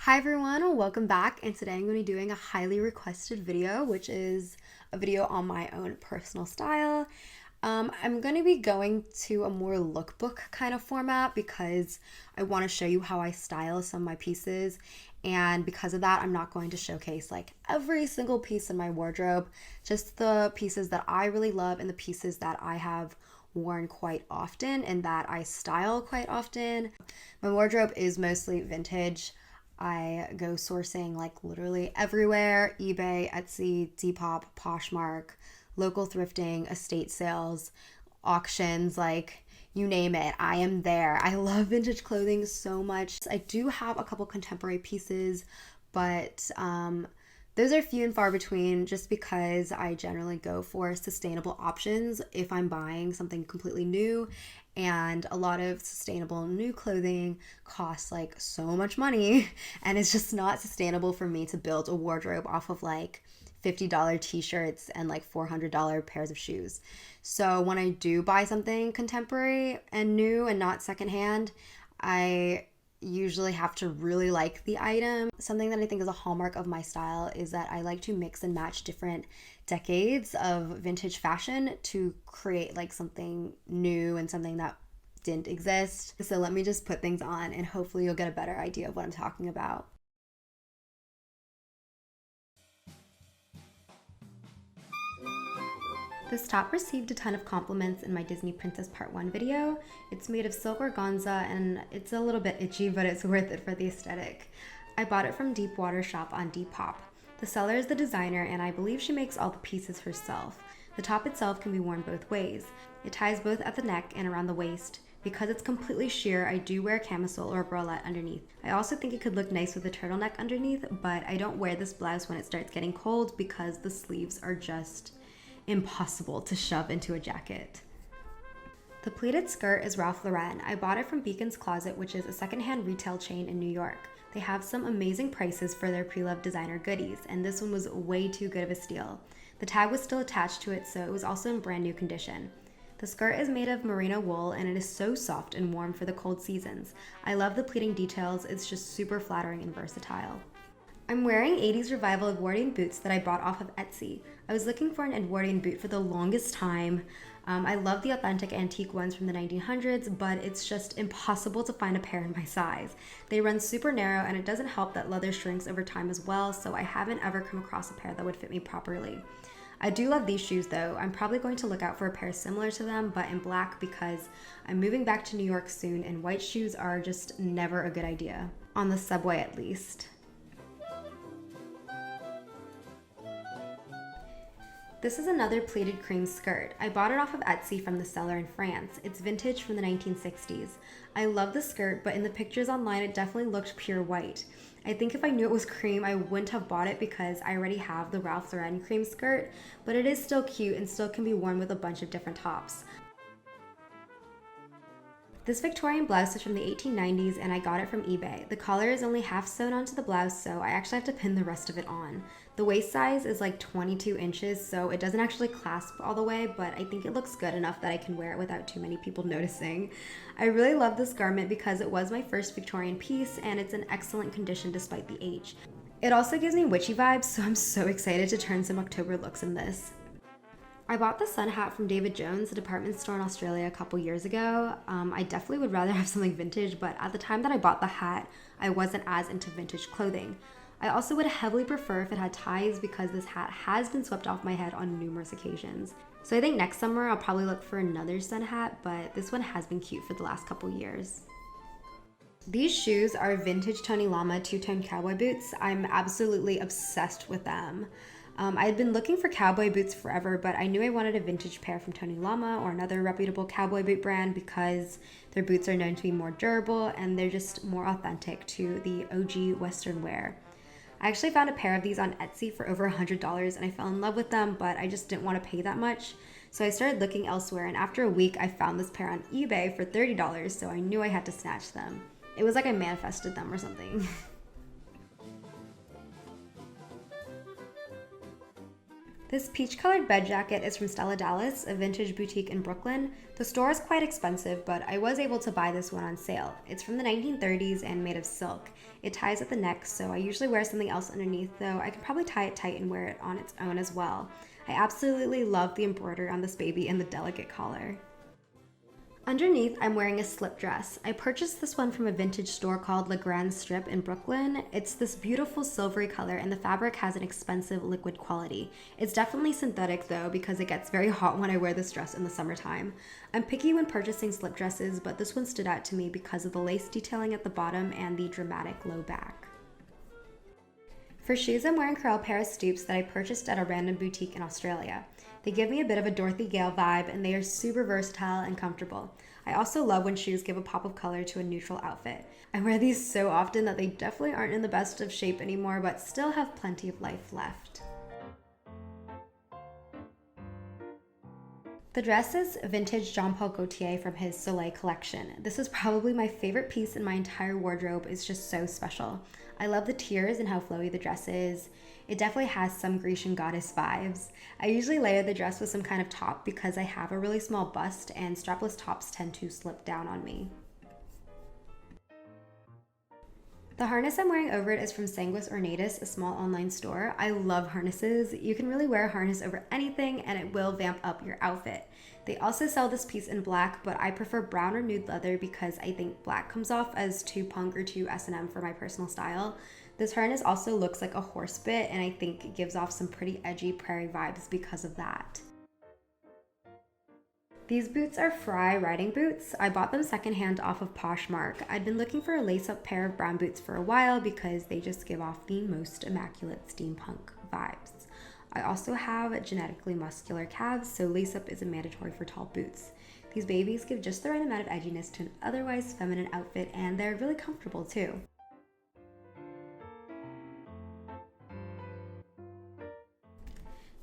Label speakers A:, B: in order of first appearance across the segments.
A: Hi everyone, welcome back, and today I'm going to be doing a highly requested video, which is a video on my own personal style. I'm going to be going to a more lookbook kind of format because I want to show you how I style some of my pieces, and because of that I'm not going to showcase like every single piece in my wardrobe, just the pieces that I really love and the pieces that I have worn quite often and that I style quite often. My wardrobe is mostly vintage. I go sourcing like literally everywhere: eBay, Etsy, Depop, Poshmark, local thrifting, estate sales, auctions, like you name it, I am there. I love vintage clothing so much. I do have a couple contemporary pieces, but those are few and far between just because I generally go for sustainable options if I'm buying something completely new. And a lot of sustainable new clothing costs like so much money, and it's just not sustainable for me to build a wardrobe off of like $50 t-shirts and like $400 pairs of shoes. So when I do buy something contemporary and new and not secondhand, I usually have to really like the item. Something that I think is a hallmark of my style is that I like to mix and match different decades of vintage fashion to create like something new and something that didn't exist. So let me just put things on and hopefully you'll get a better idea of what I'm talking about. This top received a ton of compliments in my Disney Princess Part 1 video. It's made of silk organza and it's a little bit itchy, but it's worth it for the aesthetic. I bought it from Deepwater Shop on Depop. The seller is the designer and I believe she makes all the pieces herself. The top itself can be worn both ways. It ties both at the neck and around the waist. Because it's completely sheer, I do wear a camisole or a bralette underneath. I also think it could look nice with a turtleneck underneath, but I don't wear this blouse when it starts getting cold because the sleeves are just impossible to shove into a jacket. The pleated skirt is Ralph Lauren. I bought it from Beacon's Closet, which is a secondhand retail chain in New York. They have some amazing prices for their pre-loved designer goodies, and this one was way too good of a steal. The tag was still attached to it, so it was also in brand new condition. The skirt is made of merino wool and it is so soft and warm for the cold seasons. I love the pleating details, it's just super flattering and versatile. I'm wearing 80s revival Edwardian boots that I bought off of Etsy. I was looking for an Edwardian boot for the longest time. I love the authentic antique ones from the 1900s, but it's just impossible to find a pair in my size. They run super narrow and it doesn't help that leather shrinks over time as well, so I haven't ever come across a pair that would fit me properly. I do love these shoes though. I'm probably going to look out for a pair similar to them, but in black because I'm moving back to New York soon and white shoes are just never a good idea. On the subway at least. This is another pleated cream skirt. I bought it off of Etsy from the seller in France. It's vintage from the 1960s. I love the skirt, but in the pictures online it definitely looked pure white. I think if I knew it was cream, I wouldn't have bought it because I already have the Ralph Lauren cream skirt, but it is still cute and still can be worn with a bunch of different tops. This Victorian blouse is from the 1890s and I got it from eBay. The collar is only half sewn onto the blouse, so I actually have to pin the rest of it on. The waist size is like 22 inches, so it doesn't actually clasp all the way, but I think it looks good enough that I can wear it without too many people noticing. I really love this garment because it was my first Victorian piece and it's in excellent condition despite the age. It also gives me witchy vibes, so I'm so excited to turn some October looks in this. I bought the sun hat from David Jones, a department store in Australia, a couple years ago. I definitely would rather have something vintage, but at the time that I bought the hat, I wasn't as into vintage clothing. I also would heavily prefer if it had ties because this hat has been swept off my head on numerous occasions. So I think next summer I'll probably look for another sun hat, but this one has been cute for the last couple years. These shoes are vintage Tony Lama two-tone cowboy boots. I'm absolutely obsessed with them. I had been looking for cowboy boots forever, but I knew I wanted a vintage pair from Tony Lama or another reputable cowboy boot brand because their boots are known to be more durable and they're just more authentic to the OG Western wear. I actually found a pair of these on Etsy for over $100 and I fell in love with them, but I just didn't want to pay that much. So I started looking elsewhere and after a week I found this pair on eBay for $30, so I knew I had to snatch them. It was like I manifested them or something. This peach colored bed jacket is from Stella Dallas, a vintage boutique in Brooklyn. The store is quite expensive, but I was able to buy this one on sale. It's from the 1930s and made of silk. It ties at the neck, so I usually wear something else underneath, though I could probably tie it tight and wear it on its own as well. I absolutely love the embroidery on this baby and the delicate collar. Underneath, I'm wearing a slip dress. I purchased this one from a vintage store called Le Grand Strip in Brooklyn. It's this beautiful silvery color and the fabric has an expensive liquid quality. It's definitely synthetic though because it gets very hot when I wear this dress in the summertime. I'm picky when purchasing slip dresses, but this one stood out to me because of the lace detailing at the bottom and the dramatic low back. For shoes, I'm wearing Curl pair of Stoops that I purchased at a random boutique in Australia. They give me a bit of a Dorothy Gale vibe and they are super versatile and comfortable. I also love when shoes give a pop of color to a neutral outfit. I wear these so often that they definitely aren't in the best of shape anymore, but still have plenty of life left. The dress is vintage Jean Paul Gaultier from his Soleil collection. This is probably my favorite piece in my entire wardrobe. It's just so special. I love the tiers and how flowy the dress is. It definitely has some Grecian goddess vibes. I usually layer the dress with some kind of top because I have a really small bust and strapless tops tend to slip down on me. The harness I'm wearing over it is from Sanguis Ornatus, a small online store. I love harnesses. You can really wear a harness over anything and it will vamp up your outfit. They also sell this piece in black, but I prefer brown or nude leather because I think black comes off as too punk or too S&M for my personal style. This harness also looks like a horse bit and I think it gives off some pretty edgy prairie vibes because of that. These boots are Frye riding boots. I bought them secondhand off of Poshmark. I'd been looking for a lace-up pair of brown boots for a while because they just give off the most immaculate steampunk vibes. I also have genetically muscular calves, so lace-up is a mandatory for tall boots. These babies give just the right amount of edginess to an otherwise feminine outfit and they're really comfortable too.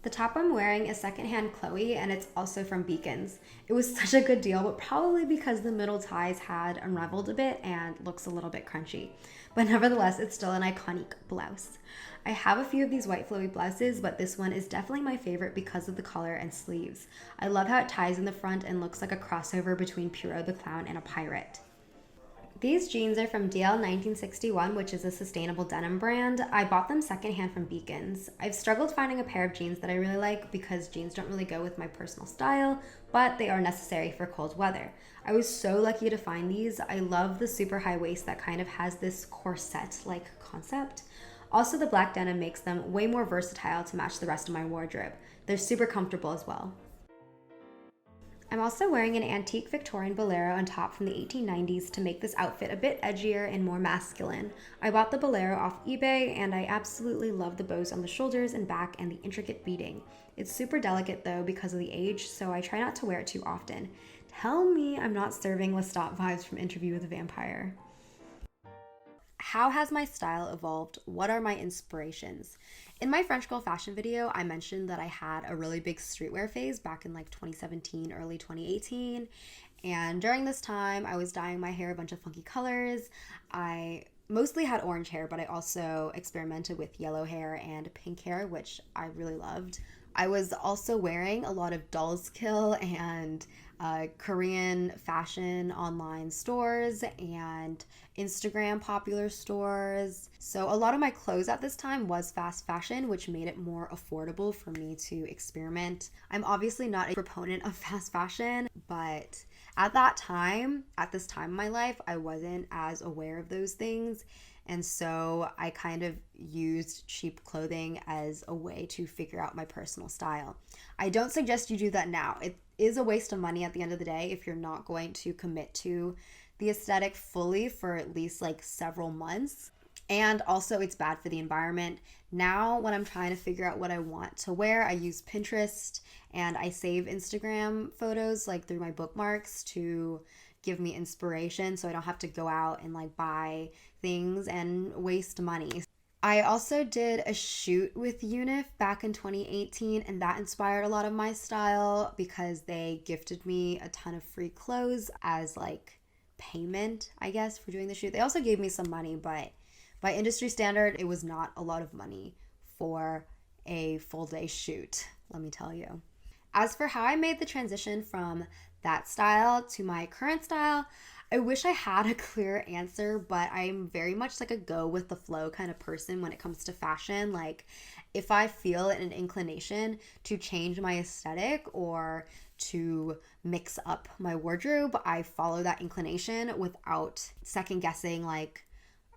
A: The top I'm wearing is secondhand Chloe and it's also from Beacons. It was such a good deal, but probably because the middle ties had unraveled a bit and looks a little bit crunchy. But nevertheless, it's still an iconic blouse. I have a few of these white flowy blouses, but this one is definitely my favorite because of the collar and sleeves. I love how it ties in the front and looks like a crossover between Pierrot the Clown and a pirate. These jeans are from DL 1961, which is a sustainable denim brand. I bought them secondhand from Beacons. I've struggled finding a pair of jeans that I really like because jeans don't really go with my personal style, but they are necessary for cold weather. I was so lucky to find these. I love the super high waist that kind of has this corset-like concept. Also, the black denim makes them way more versatile to match the rest of my wardrobe. They're super comfortable as well. I'm also wearing an antique Victorian bolero on top from the 1890s to make this outfit a bit edgier and more masculine. I bought the bolero off eBay and I absolutely love the bows on the shoulders and back and the intricate beading. It's super delicate though because of the age, so I try not to wear it too often. Tell me I'm not serving Lestat vibes from Interview with a Vampire. How has my style evolved? What are my inspirations? In my French girl fashion video, I mentioned that I had a really big streetwear phase back in like 2017, early 2018. And during this time, I was dyeing my hair a bunch of funky colors. I mostly had orange hair, but I also experimented with yellow hair and pink hair, which I really loved. I was also wearing a lot of Doll's Kill and Korean fashion online stores and Instagram popular stores. So a lot of my clothes at this time was fast fashion, which made it more affordable for me to experiment. I'm obviously not a proponent of fast fashion, but at this time in my life, I wasn't as aware of those things. And so I kind of used cheap clothing as a way to figure out my personal style. I don't suggest you do that now. It is a waste of money at the end of the day if you're not going to commit to the aesthetic fully for at least like several months. And also it's bad for the environment. Now when I'm trying to figure out what I want to wear, I use Pinterest and I save Instagram photos like through my bookmarks to give me inspiration so I don't have to go out and like buy things and waste money. I also did a shoot with Unif back in 2018 and that inspired a lot of my style because they gifted me a ton of free clothes as like payment, I guess, for doing the shoot. They also gave me some money, but by industry standard, it was not a lot of money for a full day shoot, let me tell you. As for how I made the transition from that style to my current style, I wish I had a clear answer, but I'm very much like a go with the flow kind of person when it comes to fashion. Like, if I feel an inclination to change my aesthetic or to mix up my wardrobe, I follow that inclination without second guessing, like,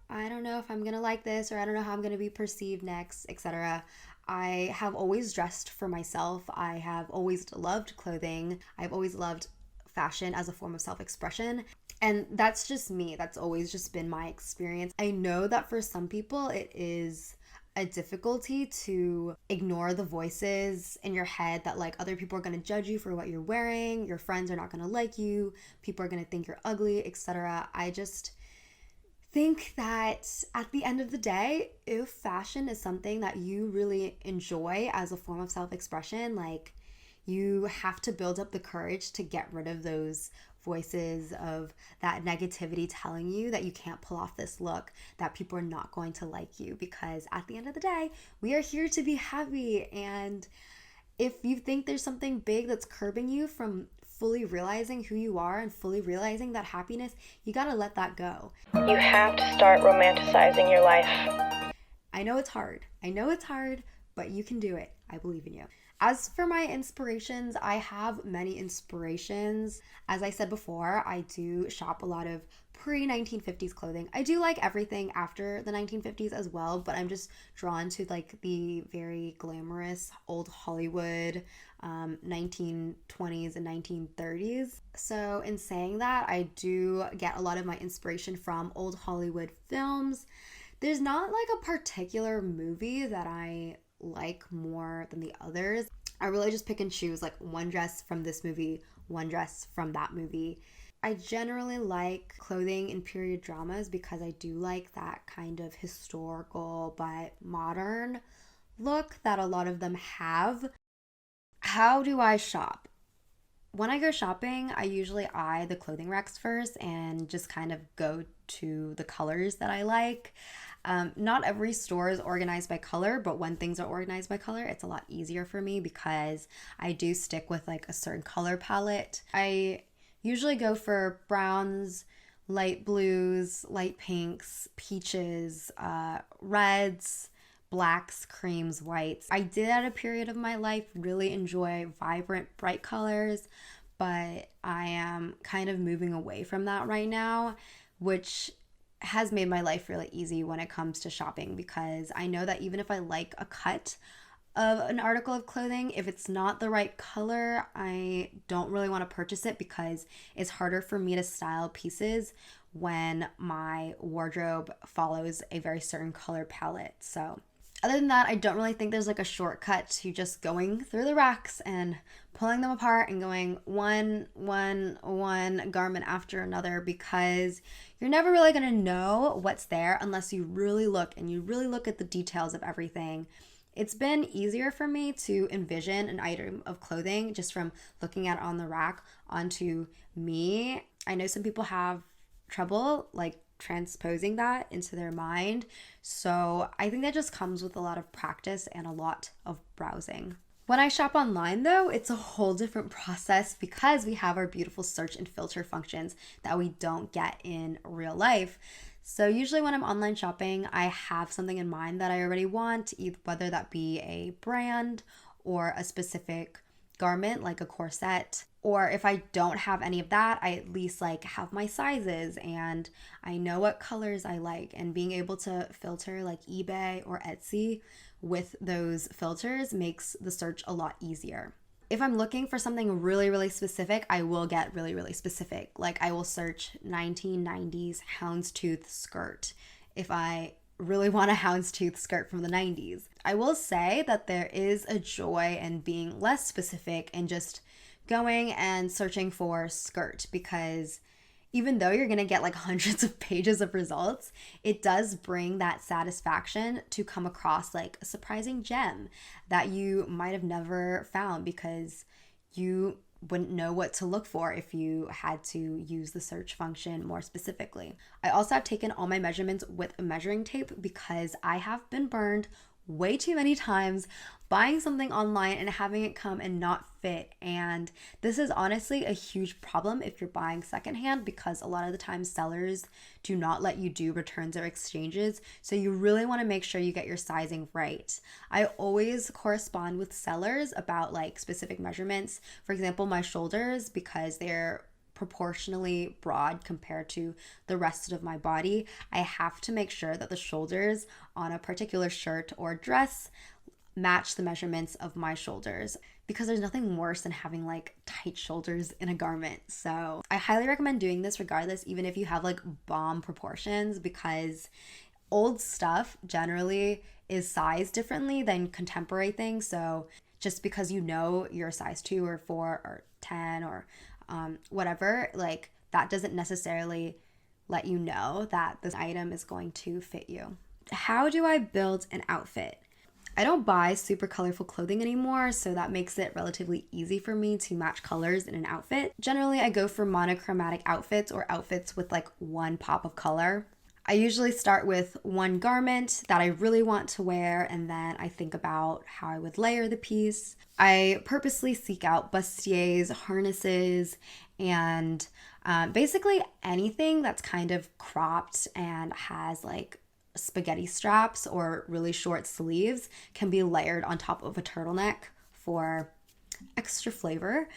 A: I don't know if I'm gonna like this, or I don't know how I'm gonna be perceived next, etc. I have always dressed for myself. I have always loved clothing. I've always loved fashion as a form of self-expression. And that's just me. That's always just been my experience. I know that for some people it is a difficulty to ignore the voices in your head that like other people are going to judge you for what you're wearing, your friends are not going to like you, people are going to think you're ugly, etc. I just think that at the end of the day, if fashion is something that you really enjoy as a form of self-expression, like, you have to build up the courage to get rid of those voices of that negativity telling you that you can't pull off this look, that people are not going to like you, because at the end of the day, we are here to be happy. And if you think there's something big that's curbing you from fully realizing who you are and fully realizing that happiness, you gotta let that go.
B: You have to start romanticizing your life.
A: I know it's hard, but you can do it. I believe in you. As for my inspirations, I have many inspirations. As I said before, I do shop a lot of pre-1950s clothing. I do like everything after the 1950s as well, but I'm just drawn to like the very glamorous old Hollywood 1920s and 1930s. So in saying that, I do get a lot of my inspiration from old Hollywood films. There's not like a particular movie that I like more than the others. I really just pick and choose like one dress from this movie, one dress from that movie. I generally like clothing in period dramas because I do like that kind of historical but modern look that a lot of them have. How do I shop? When I go shopping, I usually eye the clothing racks first and just kind of go to the colors that I like. Not every store is organized by color, but when things are organized by color, it's a lot easier for me because I do stick with like a certain color palette. I usually go for browns, light blues, light pinks, peaches, reds, blacks, creams, whites. I did at a period of my life really enjoy vibrant, bright colors, but I am kind of moving away from that right now, which has made my life really easy when it comes to shopping, because I know that even if I like a cut of an article of clothing, if it's not the right color, I don't really want to purchase it because it's harder for me to style pieces when my wardrobe follows a very certain color palette. So other than that, I don't really think there's like a shortcut to just going through the racks and pulling them apart and going one garment after another, because you're never really going to know what's there unless you really look and you really look at the details of everything. It's been easier for me to envision an item of clothing just from looking at it on the rack onto me. I know some people have trouble like transposing that into their mind. So I think that just comes with a lot of practice and a lot of browsing. When I shop online though, it's a whole different process because we have our beautiful search and filter functions that we don't get in real life. So usually when I'm online shopping, I have something in mind that I already want, whether that be a brand or a specific garment like a corset. Or if I don't have any of that, I at least like have my sizes and I know what colors I like, and being able to filter like eBay or Etsy with those filters makes the search a lot easier. If I'm looking for something really, really specific, I will get really, really specific. Like I will search 1990s houndstooth skirt if I really want a houndstooth skirt from the 90s. I will say that there is a joy in being less specific and just going and searching for skirt, because even though you're going to get like hundreds of pages of results, it does bring that satisfaction to come across like a surprising gem that you might have never found because you wouldn't know what to look for if you had to use the search function more specifically. I also have taken all my measurements with a measuring tape because I have been burned way too many times buying something online and having it come and not fit. And this is honestly a huge problem if you're buying secondhand, because a lot of the time sellers do not let you do returns or exchanges. So you really want to make sure you get your sizing right. I always correspond with sellers about like specific measurements. For example, my shoulders, because they're proportionally broad compared to the rest of my body, I have to make sure that the shoulders on a particular shirt or dress match the measurements of my shoulders, because there's nothing worse than having like tight shoulders in a garment. So I highly recommend doing this regardless, even if you have like bomb proportions, because old stuff generally is sized differently than contemporary things. So just because you know you're a size 2 or 4 or 10 or whatever, like that doesn't necessarily let you know that this item is going to fit you. How do I build an outfit? I don't buy super colorful clothing anymore, so that makes it relatively easy for me to match colors in an outfit. Generally, I go for monochromatic outfits or outfits with like one pop of color. I usually start with one garment that I really want to wear, and then I think about how I would layer the piece. I purposely seek out bustiers, harnesses, and basically anything that's kind of cropped and has like spaghetti straps or really short sleeves can be layered on top of a turtleneck for extra flavor.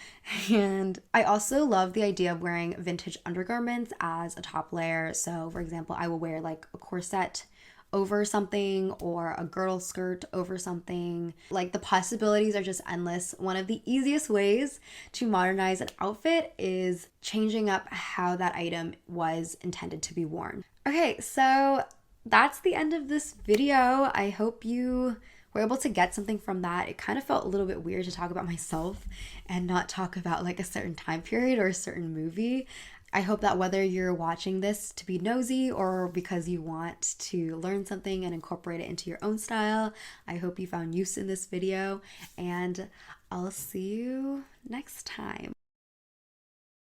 A: And I also love the idea of wearing vintage undergarments as a top layer. So for example, I will wear like a corset over something or a girdle skirt over something. Like the possibilities are just endless. One of the easiest ways to modernize an outfit is changing up how that item was intended to be worn. Okay, so that's the end of this video. I hope you were able to get something from that. It kind of felt a little bit weird to talk about myself and not talk about like a certain time period or a certain movie. I hope that whether you're watching this to be nosy or because you want to learn something and incorporate it into your own style, I hope you found use in this video, and I'll see you next time.